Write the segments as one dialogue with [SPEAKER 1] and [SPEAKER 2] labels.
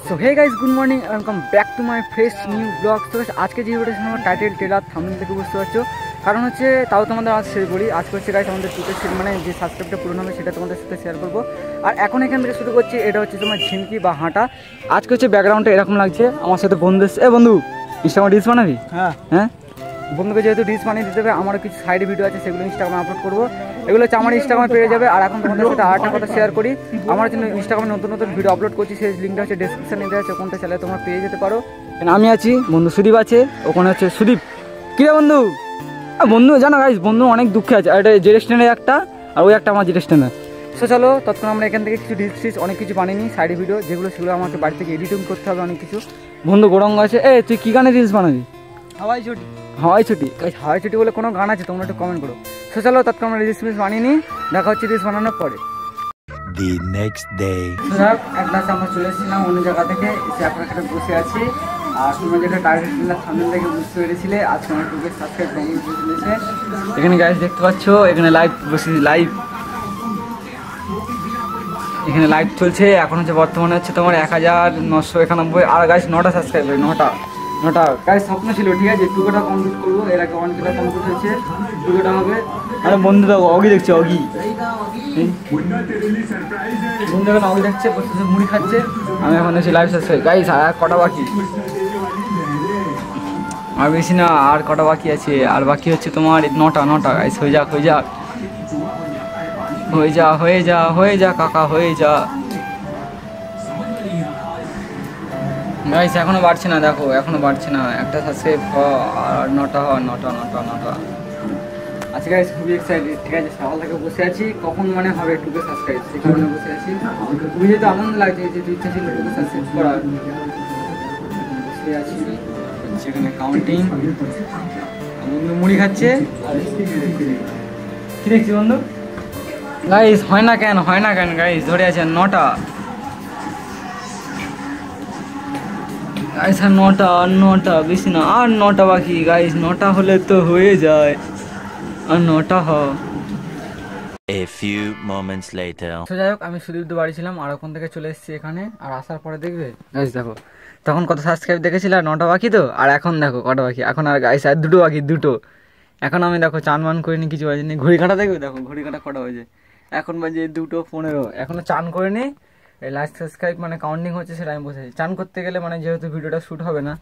[SPEAKER 1] So hey guys, good morning, welcome back to my fresh new blog. তো আজকে যে ভিডিওটা আমার টাইটেল ট্রেলার থাম্বনেল থেকে বুঝতে পারছো, কারণ হচ্ছে তাও তোমাদের আজ শেয়ার করি। আজকে হচ্ছে গাইস আমাদের টুকের মানে যে সাবস্ক্রাইবটা পূরণ হবে সেটা তোমাদের সাথে শেয়ার করবো। আর এখন এখান থেকে শুরু করছি, এটা হচ্ছে তোমার ঝিমকি বা হাঁটা। আজকে হচ্ছে ব্যাকগ্রাউন্ডটা এরকম লাগছে, আমার সাথে বন্ধু এসছে। বন্ধু, ইনস্টাগ্রামে রিলস বানাবি? হ্যাঁ, বন্ধুকে যেহেতু রিলস বানিয়ে দিতে হবে, আমারও কিছু সাইড ভিডিও আছে, সেগুলো ইনস্টাগ্রামে আপলোড করবো। এগুলো হচ্ছে আমার ইনস্টাগ্রামে পেয়ে যাবে। আর এখন তোমাদের সাথে আরেকটা কথা শেয়ার করি, আমার জন্য ইনস্টাগ্রামে নতুন নতুন ভিডিও আপলোড করছি, সেই লিঙ্কটা হচ্ছে ডেসক্রিপশনে দেওয়া আছে, ওখানটা চাইলে তোমরা পেয়ে যেতে পারো। আমি আছি, বন্ধু সুদীপ আছে, ওখানে হচ্ছে সুদীপ। কিরে বন্ধু? বন্ধু জানো গাইস, বন্ধু অনেক দুঃখে আছে। আর এটা যে রেস্টুরেন্টে একটা, আর ওই একটা আমার যে রেস্টুরেন্টে। সো চলো, তৎক্ষণ আমরা এখান থেকে কিছু রিলস অনেক কিছু বানিয়ে নিই, সাইড ভিডিও যেগুলো, সেগুলো আমাকে বাড়ি থেকে এডিটিং করতে হবে অনেক কিছু। বন্ধু গৌরঙ্গ আছে। তুই কী গানে রিলস বানাবি? হাওয়াই ছুটি। হাওয়াই ছুটি, হাওয়াই ছুটি বলে কোনো গান আছে? তোমরা একটু কমেন্ট করো। সো চলো, তৎক্ষণ আমরা রিলস বানিয়ে নিই, দেখা হচ্ছে রিলস বানানোর পরে।
[SPEAKER 2] The next day.
[SPEAKER 1] এক ক্লাসে আমরা চলে এসেছিলাম অন্য জায়গা থেকে, এসে আপনার কাছে বসে আছি। আর তোমরা যেটা টার্গেট দিলাম থাম্বনেল থেকে বুঝতে পেরেছিলে, আজকে আমার টুকে সাবস্ক্রাইব চলেছে। এখানে গাইস দেখতে পাচ্ছ, এখানে লাইভ এখানে লাইভ চলছে। এখন হচ্ছে বর্তমানে হচ্ছে তোমার 1991। আর গাইস 9টা সাবস্ক্রাইব, 9টা গাইস স্বপ্ন ছিল, ঠিক আছে, টুকোটা কমপ্লিট করবো। এর আগে 1 কিলো কমপ্লিট হয়েছে, টুকোটা হবে। আরে বন্ধু দেখো, অগি দেখছে, অগি বন্ধু এখন অগি দেখছে, মুড়ি খাচ্ছে। আমি এখন হচ্ছে লাইভ সাবস্ক্রাইব। গাইস আর কটা বাকি? আর বেশি না, আর কটা বাকি আছে? আর বাকি হচ্ছে তোমার 9টা গাইস। হয়ে যা কাকা, হয়ে যা গাইস। এখনো বাড়ছে না, দেখো এখনো বাড়ছে না। একটা সাবস্ক্রাইব আর 9টা আজকে গাইস খুবই এক্সাইটেড, ঠিক আছে। সকাল থেকে বসে আছি, কখন মানে হবে টুকে সাবস্ক্রাইব, সেই কারণে বসে আছি। খুবই যেহেতু আনন্দ লাগছে, যেহেতু ইচ্ছা ছিল টুকে সাবস্ক্রাইব করার, বসে আছি। সেখানে কাউন্টিং, বন্ধু মুড়ি খাচ্ছে। কি দেখছি বন্ধু? গাইস হয় না কেন গাইস? ধরে আছেন 9টা গাইস। আর 9টা বেশি না, আর 9টা বাকি গাইস। 9টা হলে তো হয়ে যায়, আর 9টা
[SPEAKER 2] A few moments later.
[SPEAKER 1] তো যাই হোক, আমি সুদীপ বাড়ি ছিলাম, আর ওখান থেকে চলে এসেছি এখানে। আর আসার পরে দেখবে গাইস, দেখো তখন কত সাবস্ক্রাইব দেখেছিল, আর 9টা বাকি তো। আর এখন দেখো কটা বাকি, এখন আর গাইস আর 2টো বাকি, 2টো। এখন আমি দেখো চান মান করিনি, কিছু বাজেনি। ঘড়ি কাঁটা দেখবে, দেখো ঘড়ি কাঁটা কটা বাজে, এখন বাজে 2:15। এখনো চান করিনি, এই লাস্ট সাবস্ক্রাইব মানে কাউন্টিং হচ্ছে, সেটা আমি বসেছি। চান করতে গেলে মানে যেহেতু ভিডিওটা শ্যুট হবে না,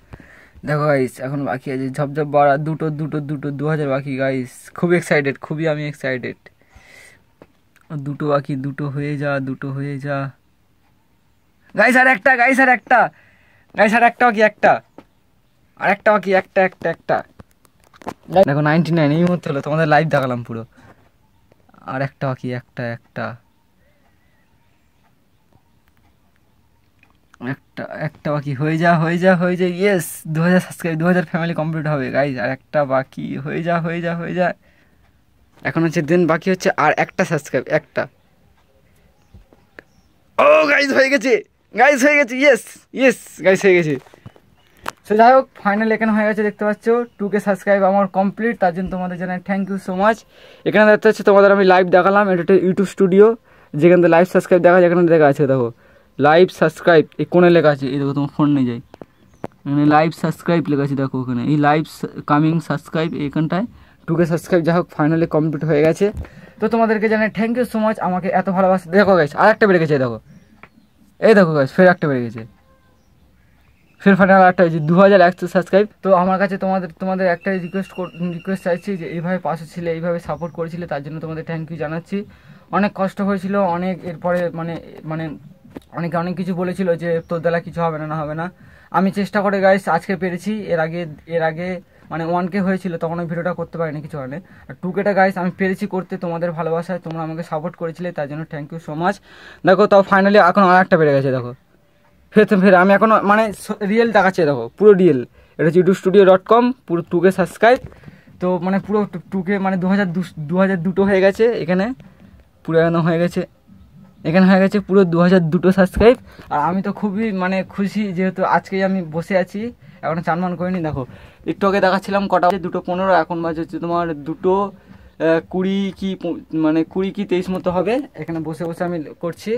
[SPEAKER 1] দেখো গাইস এখন বাকি আছে ঝপঝপ বাড়া, 2000 বাকি গাইস। খুবই এক্সাইটেড, খুবই আমি এক্সাইটেড। 2টো বাকি, 2টো হয়ে যা গাইস। আর একটা বাকি, একটা দেখো 99। এই মুহূর্তে হলো, তোমাদের লাইভ দেখালাম পুরো। আর একটা বাকি, একটা বাকি। হয়ে যা ইয়েস। 2000 সাবস্ক্রাইব, 2000 ফ্যামিলি কমপ্লিট হবে গাইজ। আর একটা বাকি, হয়ে যা। এখন হচ্ছে দিন বাকি হচ্ছে, আর একটা সাবস্ক্রাইব, একটা। ও গাইজ হয়ে গেছে, ইয়েস গাইজ হয়ে গেছে। সো যাই হোক, ফাইনাল এখানে হয়ে গেছে, দেখতে পাচ্ছ 2K সাবস্ক্রাইব আমার কমপ্লিট। তার জন্য তোমাদের জানাই থ্যাংক ইউ সো মাচ। এখানে দেখতে হচ্ছে তোমাদের আমি লাইভ দেখালাম, এটা একটা ইউটিউব স্টুডিও, যেখান থেকে লাইভ সাবস্ক্রাইব দেখা যায়। এখানে দেখা আছে, দেখো লাইভ সাবস্ক্রাইব, এই কোণে লেখা আছে, এই দেখো তোমার ফোন নিয়ে যাই, এখানে লাইভ সাবস্ক্রাইব লেখা আছে, দেখো ওখানে এই লাইভ কামিং সাবস্ক্রাইব, এইখানটায় 2K সাবস্ক্রাইব যাই হোক ফাইনালি কমপ্লিট হয়ে গেছে। তো তোমাদেরকে জানাই থ্যাংক ইউ সো মাচ, আমাকে এত ভালোবাসা। দেখো গাইস, আর একটা বেড়ে গেছে, দেখো এই দেখো গাইস, ফের একটা বেড়ে গেছে, ফের ফাইনাল একটা হয়েছে 2100 সাবস্ক্রাইব। তো আমার কাছে তোমাদের একটাই রিকোয়েস্ট চাইছি, যে এইভাবে পাশে ছিলে, এইভাবে সাপোর্ট করেছিলে, তার জন্য তোমাদের থ্যাংক ইউ জানাচ্ছি। অনেক কষ্ট হয়েছিল, অনেক এরপরে মানে অনেকে অনেক কিছু বলেছিল যে তোর দ্বারা কিছু হবে না। আমি চেষ্টা করে গাইস আজকে পেরেছি। এর আগে মানে 1K হয়েছিল, তখন ওই ভিডিওটা করতে পারিনি কিছু কারণে। আর 2Kটা গাইস আমি পেরেছি করতে, তোমাদের ভালোবাসায়, তোমরা আমাকে সাপোর্ট করেছিলে, তার জন্য থ্যাংক ইউ সো মাচ। দেখো তাও ফাইনালি এখন আর একটা বেড়ে গেছে, দেখো ফের আমি এখন মানে রিয়েল দেখাচ্ছে, দেখো পুরো রিয়েল। এটা হচ্ছে youtube.studio.com, পুরো 2K সাবস্ক্রাইব। তো মানে পুরো 2K মানে 2002 হয়ে গেছে, এখানে পুরো একদম হয়ে গেছে, এখানে হয়ে গেছে পুরো 2002 সাবস্ক্রাইব। আর আমি তো খুবই মানে খুশি, যেহেতু আজকেই আমি বসে আছি, এখনো চানমান করিনি। দেখো একটু আগে দেখাচ্ছিলাম কটা, 2:15, এখন বাজে হচ্ছে তোমার 2:20 কি মানে 20 কি 23 মতো হবে। এখানে বসে আমি করছি।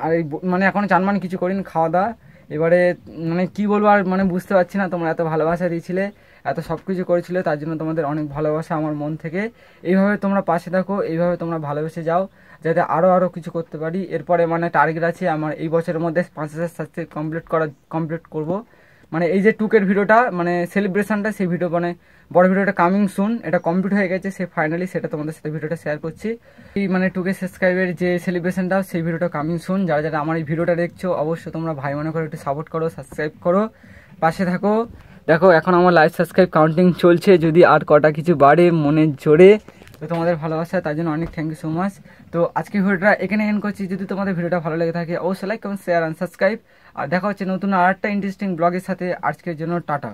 [SPEAKER 1] আর এই মানে এখনো চানমান কিছু করিনি, খাওয়া দাওয়া এবারে মানে কি বলবো আর মানে বুঝতে পারছি না, তোমরা এত ভালোবাসা দিয়েছিলে, এত সব কিছু করেছিলে, তার জন্য তোমাদের অনেক ভালোবাসা আমার মন থেকে। এইভাবে তোমরা পাশে থাকো, এইভাবে তোমরা ভালোবেসে যাও, যাতে আরও কিছু করতে পারি। এরপরে মানে টার্গেট আছে আমার এই বছরের মধ্যে 5000 সাবস্ক্রাইব কমপ্লিট করব। মানে এই যে টুকের ভিডিওটা মানে সেলিব্রেশনটা, সেই ভিডিও মানে বড় ভিডিওটা কামিং সুন, এটা কমপ্লিট হয়ে গেছে, সে ফাইনালি সেটা তোমাদের সাথে ভিডিওটা শেয়ার করছি। এই মানে টুকে সাবস্ক্রাইবের যে সেলিব্রেশনটা, সেই ভিডিওটা কামিং সুন। যারা যারা আমার এই ভিডিওটা দেখছো অবশ্যই তোমরা ভাই মনে করে একটু সাপোর্ট করো, সাবস্ক্রাইব করো, পাশে থাকো। দেখো এখন আমার লাইভ সাবস্ক্রাইব কাউন্টিং চলছে, যদি আর কটা কিছু বাড়ে মনের জোরে, তো তোমাদের ভালোবাসা, তার জন্য অনেক থ্যাংক ইউ সো মাচ। তো আজকে ভিডিওটা এখানে এন্ড করছি। যদি তোমাদের ভিডিওটা ভালো লেগে থাকে অবশ্যই like comment share and subscribe. আর দেখা হচ্ছে নতুন আর একটা ইন্টারেস্টিং ব্লগের সাথে। আজকের জন্য টাটা।